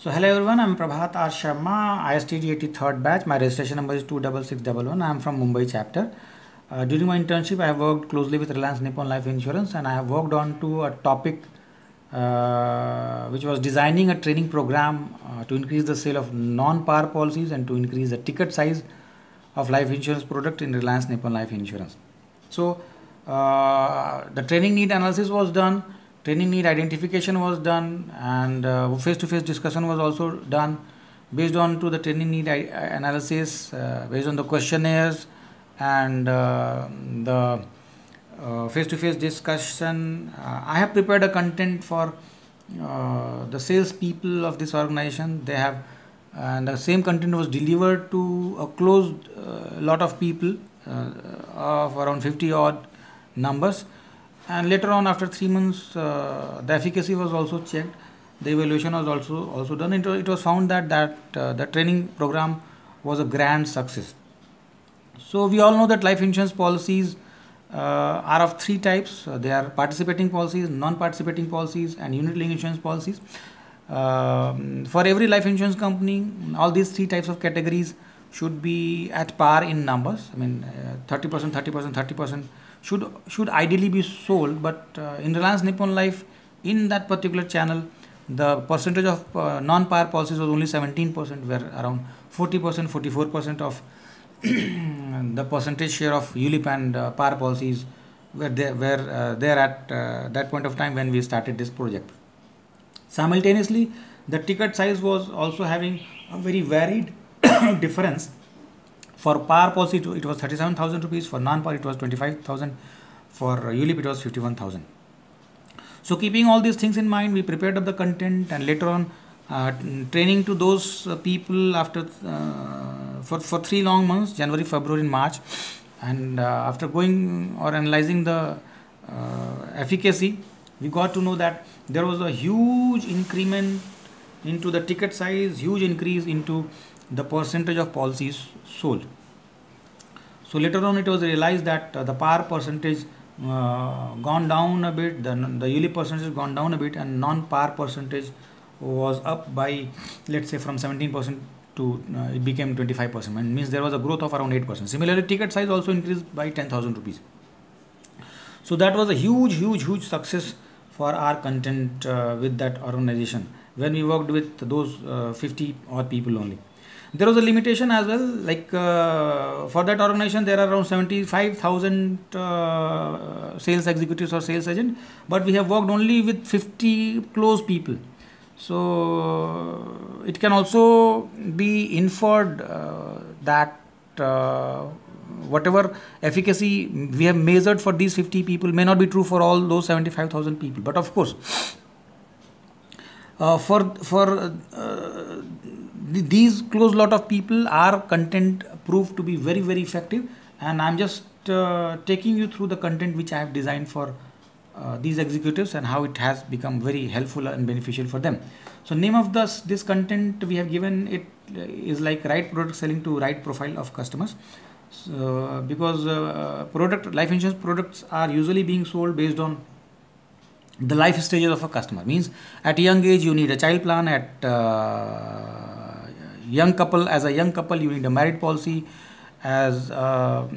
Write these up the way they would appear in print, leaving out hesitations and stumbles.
So hello everyone, I'm Prabhat R. Sharma, ISTD 83rd batch. My registration number is 26611. I am from Mumbai chapter. During my internship, I have worked closely with Reliance Nippon Life Insurance, and I have worked on to a topic which was designing a training program to increase the sale of non-par policies and to increase the ticket size of life insurance product in Reliance Nippon Life Insurance. So the training need analysis was done, training need identification was done, and face-to-face discussion was also done based on to the training need analysis, based on the questionnaires and the face-to-face discussion. I have prepared a content for the sales people of this organization. They have, and the same content was delivered to a closed lot of people of around 50 odd numbers, and later on after 3 months the efficacy was also checked, the evaluation was also done. It was found that the training program was a grand success. So we all know that life insurance policies are of three types. They are participating policies, non-participating policies, and unit-linked insurance policies. For every life insurance company, all these three types of categories should be at par in numbers. I mean, 30%, 30%, 30% should ideally be sold, but in Reliance Nippon Life, in that particular channel, the percentage of non-par policies was only 17%, where around 40%, 44% of the percentage share of ULIP and par policies were there at that point of time when we started this project. Simultaneously, the ticket size was also having a very varied difference. For par policy, it was 37,000 rupees. For non-par, it was 25,000. For ULIP, it was 51,000. So, keeping all these things in mind, we prepared up the content, and later on, training to those people after for 3 long months, January, February, and March, and after going or analyzing the efficacy, we got to know that there was a huge increment into the ticket size, huge increase into the percentage of policies sold. So later on it was realized that the par percentage gone down a bit, the ULIP percentage gone down a bit, and non-par percentage was up by, let's say, from 17% to it became 25%, and means there was a growth of around 8%. Similarly, ticket size also increased by 10,000 rupees. So that was a huge success for our content with that organization when we worked with those 50 odd people only. There was a limitation as well, like for that organization there are around 75,000 sales executives or sales agents, but we have worked only with 50 close people. So it can also be inferred that whatever efficacy we have measured for these 50 people may not be true for all those 75,000 people. But of course, for these close lot of people, our content proved to be very effective, and I'm just taking you through the content which I have designed for these executives and how it has become very helpful and beneficial for them. So name of this content we have given it is like right product selling to right profile of customers. So, because life insurance products are usually being sold based on the life stages of a customer. Means at a young age you need a child plan, at young couple you need a married policy, as a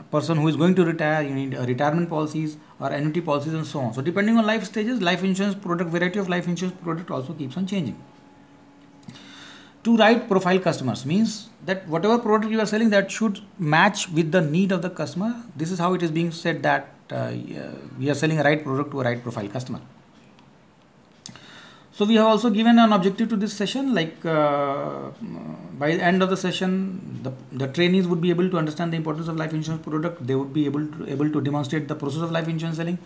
person who is going to retire you need retirement policies or annuity policies and so on. So depending on life stages, life insurance product, variety of life insurance product also keeps on changing. To right profile customers means that whatever product you are selling, that should match with the need of the customer. This is how it is being said that we are selling a right product to a right profile customer. So we have also given an objective to this session, like by the end of the session, the trainees would be able to understand the importance of life insurance product. They would be able to demonstrate the process of life insurance selling,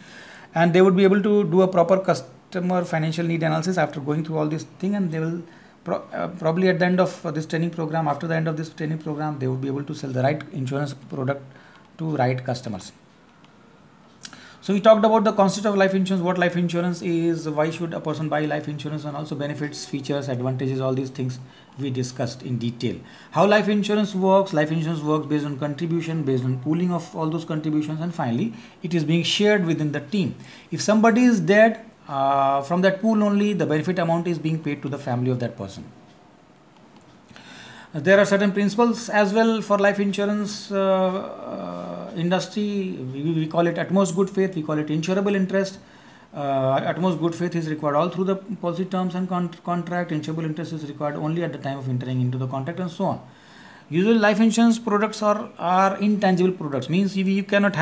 and they would be able to do a proper customer financial need analysis after going through all this thing, and they will probably at the end of this training program, after the end of this training program, they would be able to sell the right insurance product to right customers. So we talked about the concept of life insurance, what life insurance is, why should a person buy life insurance, and also benefits, features, advantages, all these things we discussed in detail. How life insurance works based on contribution, based on pooling of all those contributions, and finally it is being shared within the team. If somebody is dead, from that pool only the benefit amount is being paid to the family of that person. There are certain principles as well for life insurance industry. We call it utmost good faith, we call it insurable interest. Utmost good faith is required all through the policy terms and contract. Insurable interest is required only at the time of entering into the contract, and so on. Usually life insurance products are intangible products, means you cannot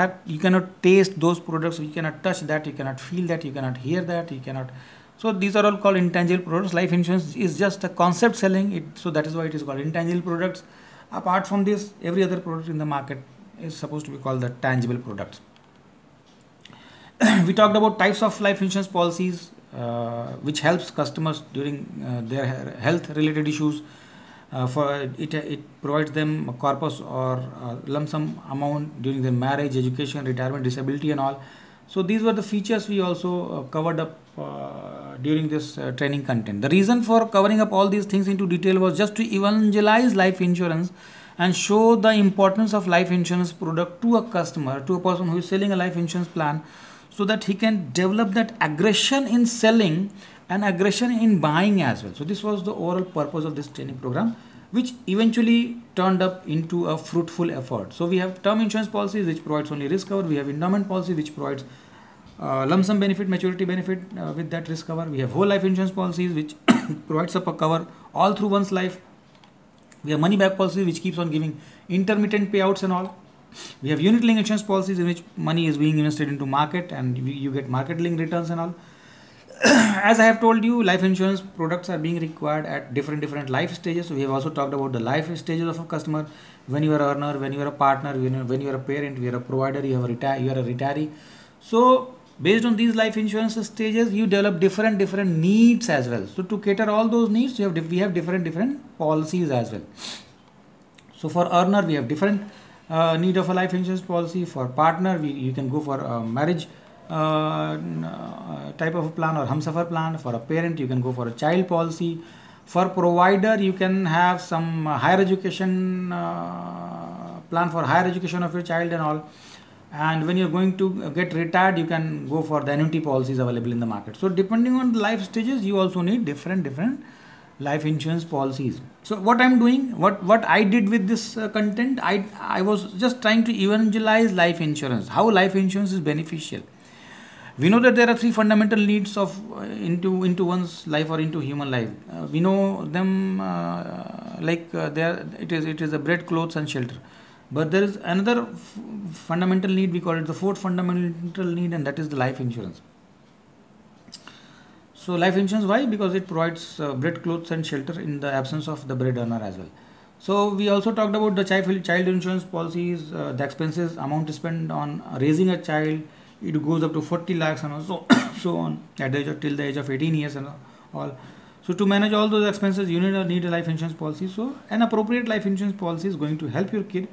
taste those products, you cannot touch that, you cannot feel that, you cannot hear that, you cannot. So these are all called intangible products. Life insurance is just a concept selling it, so that is why it is called intangible products. Apart from this, every other product in the market is supposed to be called the tangible products. We talked about types of life insurance policies, which helps customers during their health related issues. For it provides them a corpus or a lump sum amount during their marriage, education, retirement, disability and all. So these were the features we also covered up during this training content. The reason for covering up all these things into detail was just to evangelize life insurance and show the importance of life insurance product to a customer, to a person who is selling a life insurance plan, so that he can develop that aggression in selling and aggression in buying as well. So this was the overall purpose of this training program, which eventually turned up into a fruitful effort. So we have term insurance policies which provides only risk cover. We have endowment policy which provides lump sum benefit, maturity benefit with that risk cover. We have whole life insurance policies which provides up a cover all through one's life. We have money back policy which keeps on giving intermittent payouts and all. We have unit linked insurance policies in which money is being invested into market and you get market linked returns and all. As I have told you, life insurance products are being required at different life stages. So we have also talked about the life stages of a customer. When you are an earner, when you are a partner, when you are a parent, you are a provider, you are a retiree. So based on these life insurance stages, you develop different needs as well. So to cater all those needs, we have different policies as well. So for earner, we have different need of a life insurance policy. For partner, you can go for a marriage type of a plan or Humsafar plan. For a parent, you can go for a child policy. For provider, you can have some higher education plan for higher education of your child and all. And when you're going to get retired, you can go for the annuity policies available in the market. So depending on the life stages, you also need different life insurance policies. So what I'm doing, what I did with this content, I was just trying to evangelize life insurance, how life insurance is beneficial. We know that there are three fundamental needs of into one's life or into human life. We know them it is a bread, clothes and shelter. But there is another fundamental need, we call it the fourth fundamental need, and that is the life insurance. So life insurance, why? Because it provides bread, clothes and shelter in the absence of the bread earner as well. So we also talked about the child insurance policies, the expenses amount spent on raising a child. It goes up to 40 lakhs and also so on at the age till the age of 18 years and all. So to manage all those expenses, you need a life insurance policy. So an appropriate life insurance policy is going to help your kid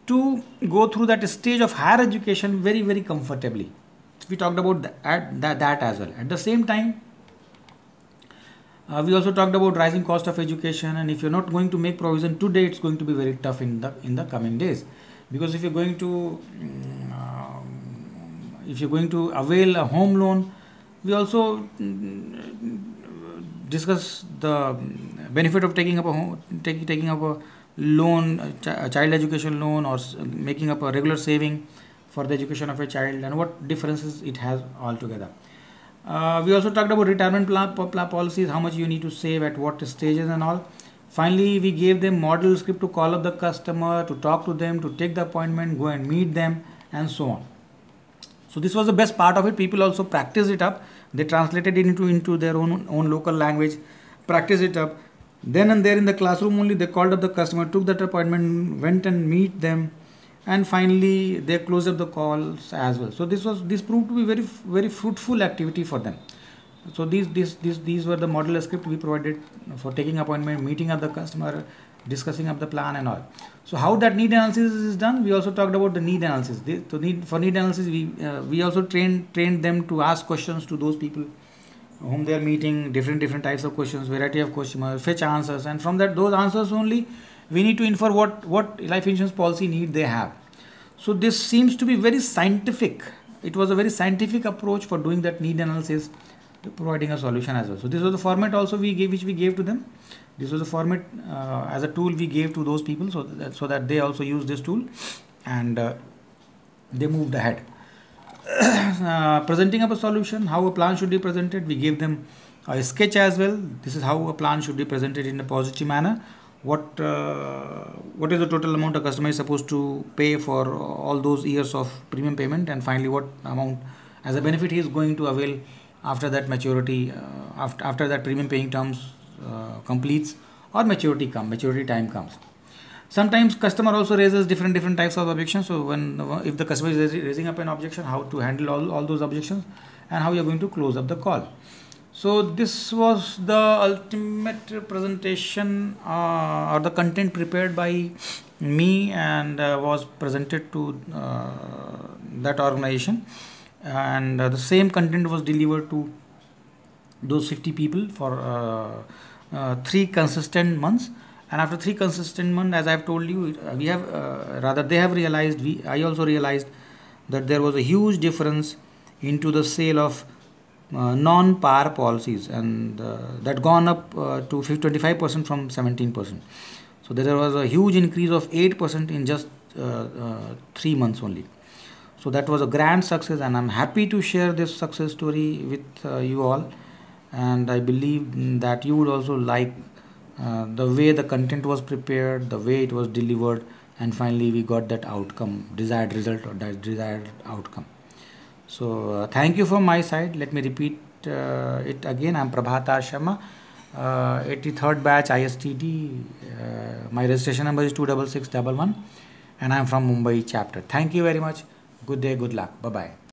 to go through that stage of higher education very comfortably. We talked about that as well. At the same time, we also talked about rising cost of education, and if you're not going to make provision today, it's going to be very tough in the coming days, because if you're going to avail a home loan, we also discuss the benefit of taking up a loan, a child education loan, or making up a regular saving for the education of a child, and what differences it has altogether. We also talked about retirement policies, how much you need to save at what stages and all. Finally, we gave them model script to call up the customer, to talk to them, to take the appointment, go and meet them, and so on. So this was the best part of it. People also practiced it up. They translated it into their own local language, practiced it up. Then and there in the classroom only, they called up the customer, took that appointment, went and meet them, and finally they closed up the calls as well. So this proved to be very fruitful activity for them. So these were the model script we provided for taking appointment, meeting up the customer, discussing up the plan and all. So how that need analysis is done, we also talked about the need analysis. For need analysis, we also trained them to ask questions to those people whom they are meeting, different types of questions, variety of questions, fetch answers, and from those answers only we need to infer what life insurance policy need they have. So this seems to be very scientific. It was a very scientific approach for doing that need analysis, providing a solution as well. So this was the format also we gave, which we gave to them. This was the format as a tool we gave to those people, so that they also use this tool, and they moved ahead. Presenting up a solution, how a plan should be presented. We gave them a sketch as well. This is how a plan should be presented in a positive manner. What is the total amount a customer is supposed to pay for all those years of premium payment, and finally what amount as a benefit he is going to avail after that maturity, after that premium paying terms completes, or maturity time comes. Sometimes customer also raises different types of objections. So if the customer is raising up an objection, how to handle all those objections, and how you are going to close up the call. So this was the ultimate presentation or the content prepared by me, and was presented to that organization, and the same content was delivered to those 50 people for 3 consistent months. And after 3 consistent months, as I have told you, we have they have realized, I also realized that there was a huge difference into the sale of non-par policies, and that gone up to 25% from 17%. So there was a huge increase of 8% in just 3 months only. So that was a grand success, and I'm happy to share this success story with you all. And I believe that you would also like the way the content was prepared, the way it was delivered, and finally we got that outcome, desired result, or that desired outcome. So thank you from my side. Let me repeat it again. I'm Prabhata Sharma, 83rd batch ISTD. My registration number is 26611, and I'm from Mumbai chapter. Thank you very much. Good day, good luck. Bye-bye.